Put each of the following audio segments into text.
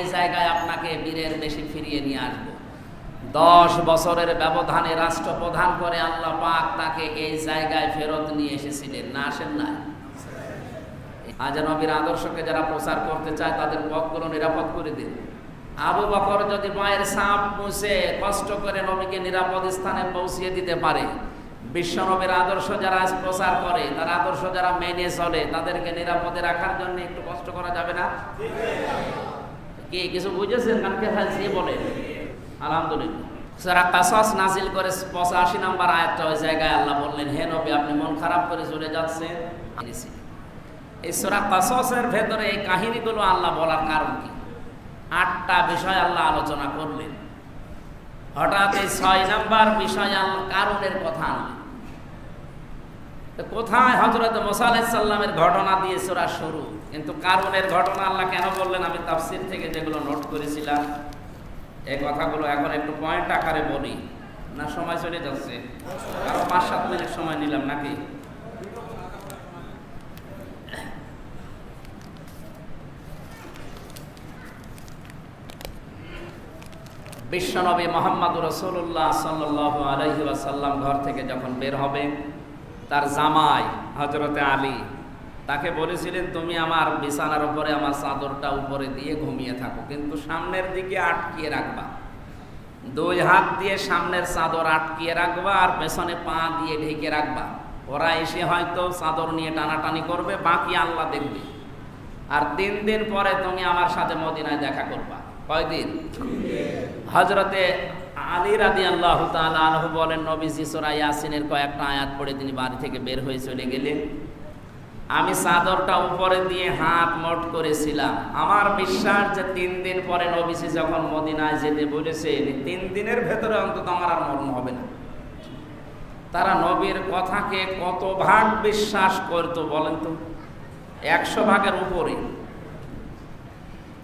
এই জায়গায় আপনাকে বীরের বেশি ফিরিয়ে নিয়ে আসবো। 10 বছরের ব্যবধানে রাষ্ট্রপ্রধান করে আল্লাহ পাক তাকে এই জায়গায় ফেরত নিয়ে এসেছিলেন, না আসেন না? আজ নবীর আদর্শকে যারা প্রচার করতে চায় তাদের পথগুলো নিরাপদ করে দিন। আবু বকর যদি মায়ের সাপ মুছে কষ্ট করে নবীকে নিরাপদ স্থানে পৌঁছিয়ে দিতে পারে, বিশ্ব নবীর আদর্শ যারা আজ প্রচার করে, তার আদর্শ যারা মেনে চলে, তাদেরকে নিরাপদে রাখার জন্য একটু কষ্ট করা যাবে না? কি কিছু বুঝেছেন? কানকে ফালছি বলে আলহামদুলিল্লাহ। সূরা কাসাস নাজিল করে 85 নম্বর আয়াতটা ওই জায়গায় আল্লাহ বললেন, হে নবী আপনি মন খারাপ করে চলে যাচ্ছেন। এই সূরা কাসাসের ভেতরে এই কাহিনীগুলো আল্লাহ বলার কারণ কি? 8টা বিষয় আল্লাহ আলোচনা করলেন। হঠাৎ এই 6 নম্বর বিষয় আল্লাহ কারণের কথা আনলেন। কোথায় হযরত মুসা আলাইহিস সালামের ঘটনা দিয়ে সূরা শুরু, কিন্তু কারণের ঘটনা আল্লাহ কেন বললেন আমি তাফসীর থেকে যেগুলো নোট করেছিলাম এই কথাগুলো এখন একটু পয়েন্ট আকারে বলি, না সময় চলে যাচ্ছে? আরো 5-7 মিনিট সময় নিলাম নাকি? বিশ্বনবী মুহাম্মদুর রাসূলুল্লাহ সাল্লাল্লাহু আলাইহি ওয়াসাল্লাম ঘর থেকে যখন বের হবে, তার জামাই হযরতে আলী তাকে বলেছিলেন তুমি আমার বিছানার উপরে আমার চাদরটা উপরে দিয়ে ঘুমিয়ে থাকো, কিন্তু সামনের দিকে আটকিয়ে রাখবা, 2 হাত দিয়ে সামনের চাদর আটকিয়ে রাখবা আর পেছনে পা দিয়ে ঢেকে রাখবা। ওরা এসে হয়তো চাদর নিয়ে টানাটানি করবে, বাকি আল্লাহ দেখবে। আর 3 দিন পরে তুমি আমার সাথে মদিনায় দেখা করবা। কয়দিন? হযরতে আলী রাদিয়াল্লাহু তাআলা আনহু বলেন, নবীজি সূরা ইয়াসিনের কয়েকটা আয়াত পড়ে তিনি বাড়ি থেকে বের হয়ে চলে গেলেন। আমি চাদরটা উপরে দিয়ে হাত মোট করেছিলাম। আমার বিশ্বাস যে 3 দিন পরে নবীজি যখন মদিনায় যেতে বলেছেন, 3 দিনের ভেতরে অন্তত আমার আর মরণ হবে না। তারা নবীর কথাকে কত ভাগ বিশ্বাস করতো বলেন তো? 100 ভাগের উপরে।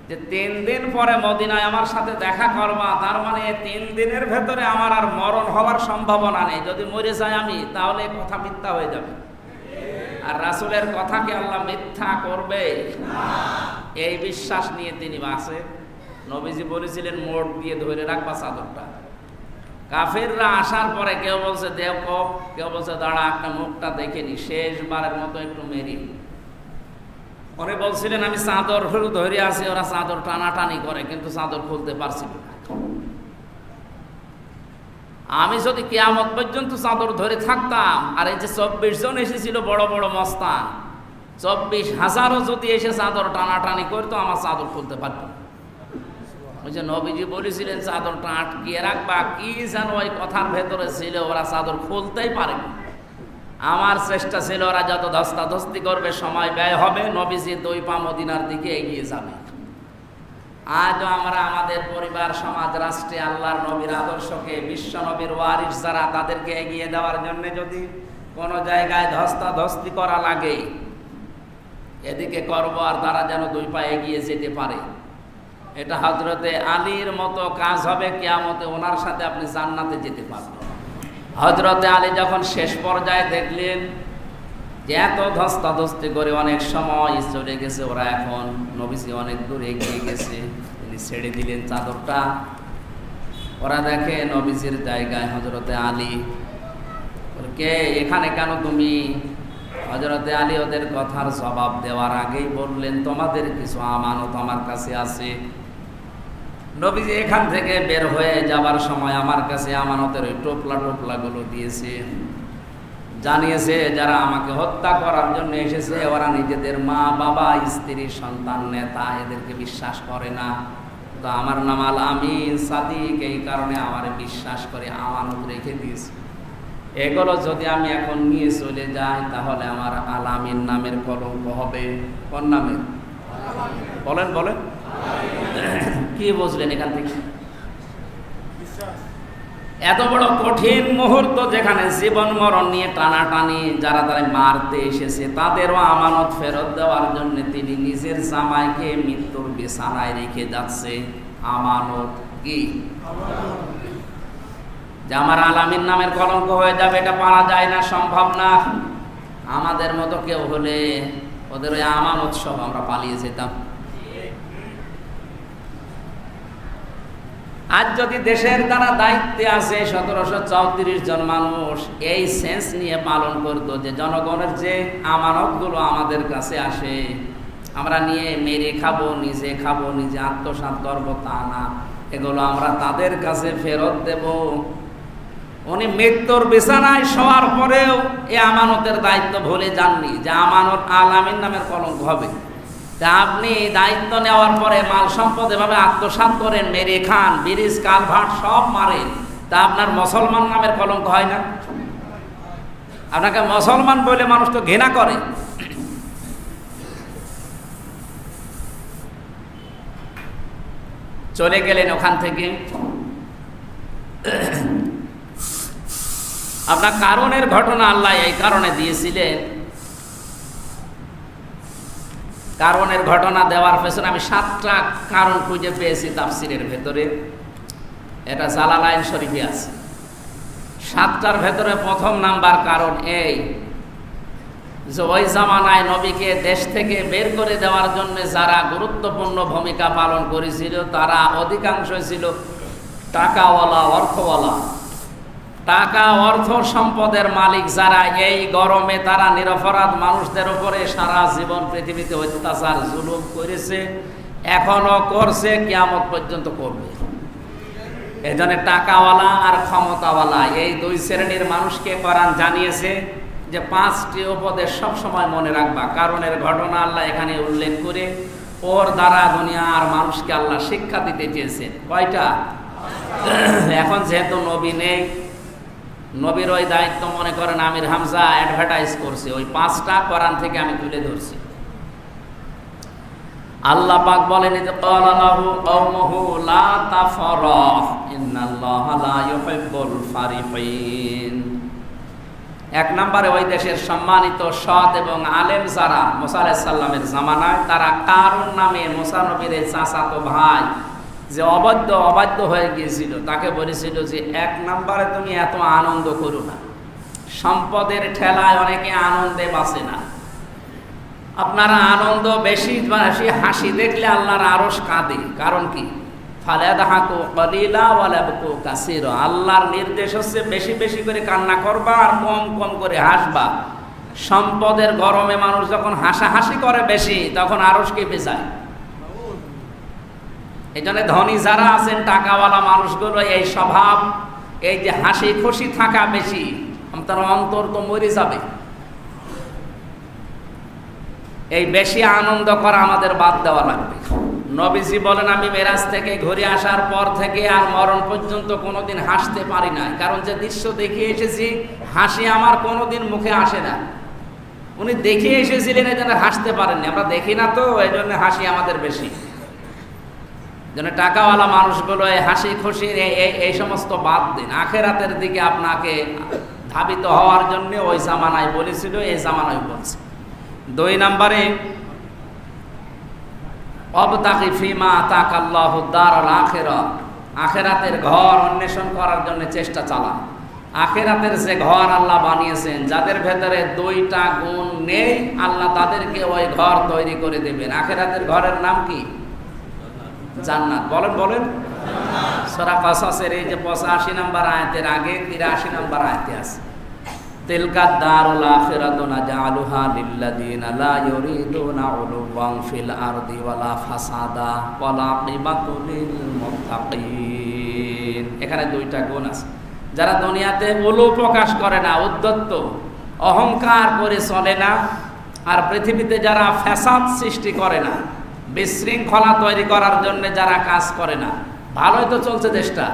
যে 3 দিন পরে মদিনায় আমার সাথে দেখা করবা, তার মানে 3 দিনের ভেতরে আমার আর মরণ হওয়ার সম্ভাবনা নেই। যদি মরে যাই আমি, তাহলে কথা মিথ্যা হয়ে যাবে। আর রাসূলের কথাকে আল্লাহ মিথ্যা করবে না, এই বিশ্বাস নিয়ে তিনি বাঁচে। নবীজি বলেছিলেন মোট দিয়ে ধরে রাখবা চাদরটা। কাফেররা আসার পরে কেউ বলছে দেও কপ, কেউ বলছে দাঁড়া একটা মুখটা দেখে নি, শেষবারের মতো একটু মেরি। পরে বলছিলেন আমি চাদর ধরে আছি, ওরা চাদর টানাটানি করে কিন্তু চাদর খুলতে পারছিল না। আমি যদি কিয়ামত পর্যন্ত চাদর ধরে থাকতাম, আর এই যে 24 জন এসেছিল বড় বড় মস্তান, 24,000ও যদি এসে চাদর টানাটানি করতো, আমার চাদর খুলতে পারত না। ওই যে নবীজি বলেছিলেন চাদরটা আটকিয়ে রাখবা, কি যেন ওই কথার ভেতরে ছিল, ওরা চাদর খুলতেই পারে না। আমার চেষ্টা ছিল ওরা যত ধস্তাধস্তি করবে সময় ব্যয় হবে, নবীজি 2 পা মদিনার দিকে এগিয়ে যাবে। আজও আমরা আমাদের পরিবার, সমাজ, রাষ্ট্রে আল্লাহর নবীর আদর্শকে, বিশ্ব নবীর ওয়ারিস যারা, তাদেরকে এগিয়ে দেওয়ার জন্য যদি কোনো জায়গায় ধস্তাধস্তি করা লাগে, এদিকে করব আর তারা যেন 2 পা এগিয়ে যেতে পারে। এটা হযরতে আলীর মতো কাজ হবে কিয়ামতে, ওনার সাথে আপনি জান্নাতে যেতে পারবেন। হযরতে আলী যখন শেষ পর্যায়ে দেখলেন যে এত ধস্তাধস্তি করে অনেক সময় চলে গেছে, ওরা এখন নবীজি অনেক দূর এগিয়ে গেছে, তিনি ছেড়ে দিলেন চাদরটা। ওরা দেখে নবীজির জায়গায় হযরতে আলী। কে এখানে, কেন তুমি? হযরতে আলী ওদের কথার জবাব দেওয়ার আগেই বললেন তোমাদের কিছু আমানত আমার কাছে আছে। নবীজি এখান থেকে বের হয়ে যাবার সময় আমার কাছে আমানতের ওই টোপলাগুলো দিয়েছে, জানিয়েছে যারা আমাকে হত্যা করার জন্য এসেছে ওরা নিজেদের মা বাবা স্ত্রী সন্তান নেতা এদেরকে বিশ্বাস করে না, তো আমার নাম আল আমিন সাদিক, এই কারণে আমার বিশ্বাস করে আমানত রেখে দিয়েছে। এগুলো যদি আমি এখন নিয়ে চলে যাই তাহলে আমার আল আমিন নামের কলঙ্ক হবে। কোন নামে? বলেন বলেন, কি বুঝলেন এখান থেকে? এত বড় কঠিন মুহূর্ত যেখানে জীবন মরণ নিয়ে টানাটানি, যারা তারা মারতে এসেছে তাদেরও আমানত ফেরত দেওয়ার জন্য তিনি নিজের জামাইকে মৃত্যুর বিছানায় রেখে যাচ্ছে। আমানত কি? যে আমার আলামিন নামের কলঙ্ক হয়ে যাবে, এটা পারা যায় না, সম্ভব না। আমাদের মতো কেউ হলে ওদের ওই আমানত সব আমরা পালিয়ে যেতাম। আজ যদি দেশের দ্বারা দায়িত্বে আছে 1734 জন মানুষ এই সেন্স নিয়ে পালন করতো যে জনগণের যে আমানতগুলো আমাদের কাছে আসে আমরা নিয়ে মেরে খাবো, নিজে আত্মসাৎ করবো, তা না, এগুলো আমরা তাদের কাছে ফেরত দেব। উনি মৃত্যুর বিছানায় শোয়ার পরেও এই আমানতের দায়িত্ব ভুলে যাননি যে আমানত আলামিন নামের কলঙ্ক হবে। তা আপনি দায়িত্ব নেওয়ার পরে মাল সম্পদ এভাবে আত্মসাৎ করেন, মেরে খান, ব্রিজ কালভার্ট সব মারেন, তা আপনার মুসলমান নামের কলঙ্ক হয় না? আপনাকে মুসলমান বলে মানুষ তো ঘৃণা করে। চলে গেলেন ওখান থেকে। আপনার কারণের ঘটনা আল্লাহ এই কারণে দিয়েছিলেন। কারণের ঘটনা দেওয়ার পেছনে আমি 7টা কারণ খুঁজে পেয়েছি তাফসিরের ভেতরে। এটা জালালাইন শরীফে আছে। 7টার ভেতরে প্রথম নাম্বার কারণ এই যে ওই জামানায় নবীকে দেশ থেকে বের করে দেওয়ার জন্য যারা গুরুত্বপূর্ণ ভূমিকা পালন করেছিল তারা অধিকাংশ ছিল টাকাওয়ালা, অর্থওয়ালা। টাকা অর্থ সম্পদের মালিক যারা, এই গরমে তারা নিরপরাধ মানুষদের উপরে সারা জীবন পৃথিবীতে অত্যাচার জুলুম করেছে, এখনো করছে, কিয়ামত পর্যন্ত করবে। এজন্য টাকাওয়ালা আর ক্ষমতাওয়ালা এই দুই শ্রেণীর মানুষকে কোরআন জানিয়েছে যে 5টি উপদেশ সব সময় মনে রাখবা। কারণের ঘটনা আল্লাহ এখানে উল্লেখ করে ওর দ্বারা দুনিয়ার মানুষকে আল্লাহ শিক্ষা দিতে চেয়েছেন। কয়টা? এখন যেহেতু নবী নেই, নবীর ওই দায়িত্ব মনে করেন আমির হামজা অ্যাডভার্টাইজ করছে, ওই 5টা কোরআন থেকে আমি তুলে ধরছি। আল্লাহ পাক বলেন যে ক্বালা লাহু কওমুহু লা তাফরাহ ইন্নাল্লাহা লা ইউহিব্বুল ফারিহিন। 1 নম্বরে ওই দেশের সম্মানিত সৎ এবং আলেম যারা মুসা আলাইহিস সালামের জামানায়, তারা কারুন নামে মুসা নবীর চাচাতো ভাই যে অবাধ্য হয়ে গিয়েছিল, তাকে বলেছিল যে 1 নম্বরে তুমি এত আনন্দ করো না, সম্পদের ঠেলায় অনেকে আনন্দে বাঁচে না। আপনারা আনন্দ বেশি হাসি দেখলে আল্লাহর আরশ কাঁদে। কারণ কি? ফালাদাহাকু কলিলা ওয়ালাবকু কাসীরা। আল্লাহর নির্দেশ হচ্ছে বেশি বেশি করে কান্না করবা আর কম কম করে হাসবা। সম্পদের গরমে মানুষ যখন হাসাহাসি করে বেশি, তখন আরশ কেঁপে যায়। এই জন্য ধনী যারা আছেন, টাকাওয়ালা মানুষগুলো এই স্বভাব, এই যে হাসি খুশি থাকা বেশি, তার অন্তর তো মরে যাবে। এই বেশি আনন্দ করা আমাদের বাদ দেওয়া লাগবে। নবীজি বলেন আমি মেরাজ থেকে ঘুরে আসার পর থেকে আর মরণ পর্যন্ত কোনোদিন হাসতে পারি না, কারণ যে দৃশ্য দেখে এসেছি হাসি আমার কোনোদিন মুখে আসে না। উনি দেখে এসেছিলেন, এই জন্য হাসতে পারেননি। আমরা দেখি না তো, এই জন্য হাসি আমাদের বেশি। যেন টাকাওয়ালা মানুষগুলো এই হাসি খুশির এই সমস্ত বাদ দিন, আখেরাতের দিকে আপনাকে ধাবিত হওয়ার জন্য ওই জামানায় বলেছিল, এই জামানায় বলছে। 2 নম্বরে অবতাকি ফিমা আতাকাল্লাহু দারাল আখিরা। আখেরাতের ঘর অন্বেষণ করার জন্য চেষ্টা চালান। আখেরাতের যে ঘর আল্লাহ বানিয়েছেন, যাদের ভেতরে 2টা গুণ নেই, আল্লাহ তাদেরকে ওই ঘর তৈরি করে দেবেন। আখেরাতের ঘরের নাম কি? জান্নাত। বলেন। সূরা কাসাসের এই যে 85 নম্বর আয়াতের আগে 83 নম্বর আয়াতে আছে, তিলকা দারুল আখিরাতু নাজআলুহা লিল্লাযিনা লা ইউরিদুনা উলুওয়ান ফিল আরদি ওয়ালা ফাসাদা ওয়াল আকিবাতু লিল মুত্তাকিন। এখানে 2টা গুণ আছে। যারা দুনিয়াতে উলু প্রকাশ করে না, উদ্ধত্ত অহংকার করে চলে না, আর পৃথিবীতে যারা ফ্যাসাদ সৃষ্টি করে না, বিশৃঙ্খলা তৈরি করার জন্য যারা কাজ করে না। ভালোই তো চলছে দেশটা,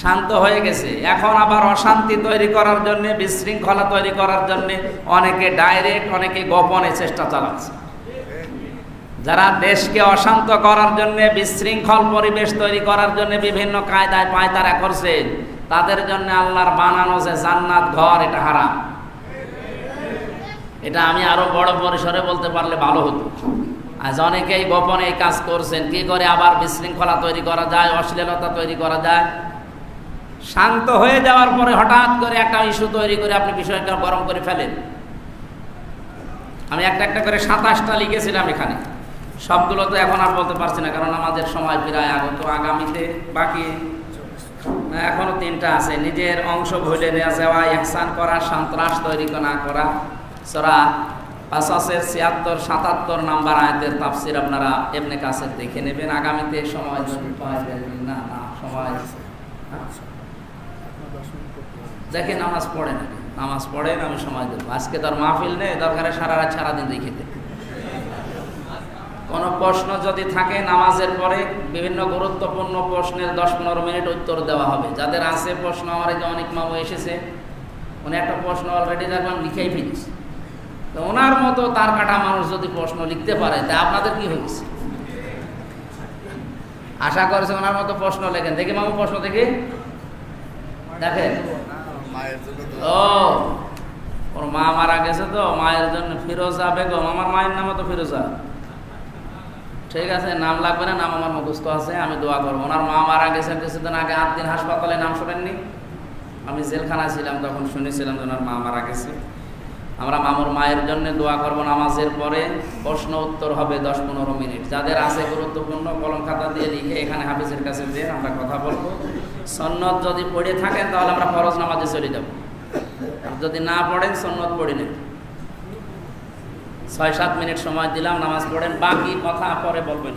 শান্ত হয়ে গেছে, এখন আবার অশান্তি তৈরি করার জন্য, বিশৃঙ্খলা তৈরি করার জন্য অনেকে ডাইরেক্ট, অনেকে গোপনে চেষ্টা চালাচ্ছে। যারা দেশকে অশান্ত করার জন্য, বিশৃঙ্খল পরিবেশ তৈরি করার জন্য বিভিন্ন কায়দায় পায়তারা করছে, তাদের জন্য আল্লাহর বানানো যে জান্নাত ঘর, এটা হারাম। এটা আমি আরো বড় পরিসরে বলতে পারলে ভালো হতো। আজ অনেকেই গোপনে এই কাজ করছেন, কি করে আবার বিশৃঙ্খলা তৈরি করা যায়, অশ্লীলতা তৈরি করা যায়। শান্ত হয়ে যাওয়ার পরে হঠাৎ করে একটা ইস্যু তৈরি করে আপনি বিষয়টা গরম করে ফেলেন। আমি একটা করে 27টা লিখেছিলাম এখানে, সবগুলো তো এখন আর বলতে পারছি না, কারণ আমাদের সময় প্রায় আগত, আগামীতে বাকি এখনো তিনটা আছে। নিজের অংশ ভুলে নিয়ে যাওয়া, ইহসান করা, সন্ত্রাস তৈরি না করা। সূরা কাসাসের ৭৬, ৭৭ নাম্বার আয়াতের তাফসীর আপনারা ইবনে কাসির দেখে নেবেন। আগামীতে সময় না সময় দেখে নামাজ পড়েন, নামাজ পড়েন, আমি সময় দেবো। আজকে তোর মাহফিল নেই, দরকারে সারা রাত সারাদিন দেখে দেব। কোনো প্রশ্ন যদি থাকে নামাজের পরে বিভিন্ন গুরুত্বপূর্ণ প্রশ্নের ১০-১৫ মিনিট উত্তর দেওয়া হবে। যাদের আছে প্রশ্ন, আমার এই যে অনেক মামু এসেছে, উনি একটা প্রশ্ন অলরেডি দেখলাম লিখেই ফেলেছে। তো ওনার মতো তার কাটা মানুষ যদি প্রশ্ন লিখতে পারে, তা আপনাদের কি হয়েছে? আশা করছে ওনার মতো প্রশ্ন লেখেন। দেখি মামু প্রশ্ন দেখি দেখেন। ও ওর মা মারা গেছে, তো মায়ের জন্য ফিরোজা বেগম। আমার মায়ের নামও তো ফিরোজা। ঠিক আছে, নাম লাগবে না, নাম আমার মুখস্থ আছে, আমি দোয়া করবো। ওনার মা মারা গেছে কিছুদিন আগে, ৮ দিন হাসপাতালে, নাম শোনেননি? আমি জেলখানায় ছিলাম, তখন শুনেছিলাম যে ওনার মা মারা গেছে। আমরা মামুর মায়ের জন্য দোয়া করবো। নামাজের পরে প্রশ্ন উত্তর হবে ১০-১৫ মিনিট। যাদের আছে গুরুত্বপূর্ণ কলম খাতা দিয়ে লিখে এখানে হাফিজের কাছে দিয়ে আমরা কথা বলবো। সন্নত যদি পড়ে থাকেন তাহলে আমরা ফরজ নামাজে চলে যাব। যদি না পড়েন সন্নত পড়ে নেন। ৬-৭ মিনিট সময় দিলাম, নামাজ পড়েন, বাকি কথা পরে বলবেন।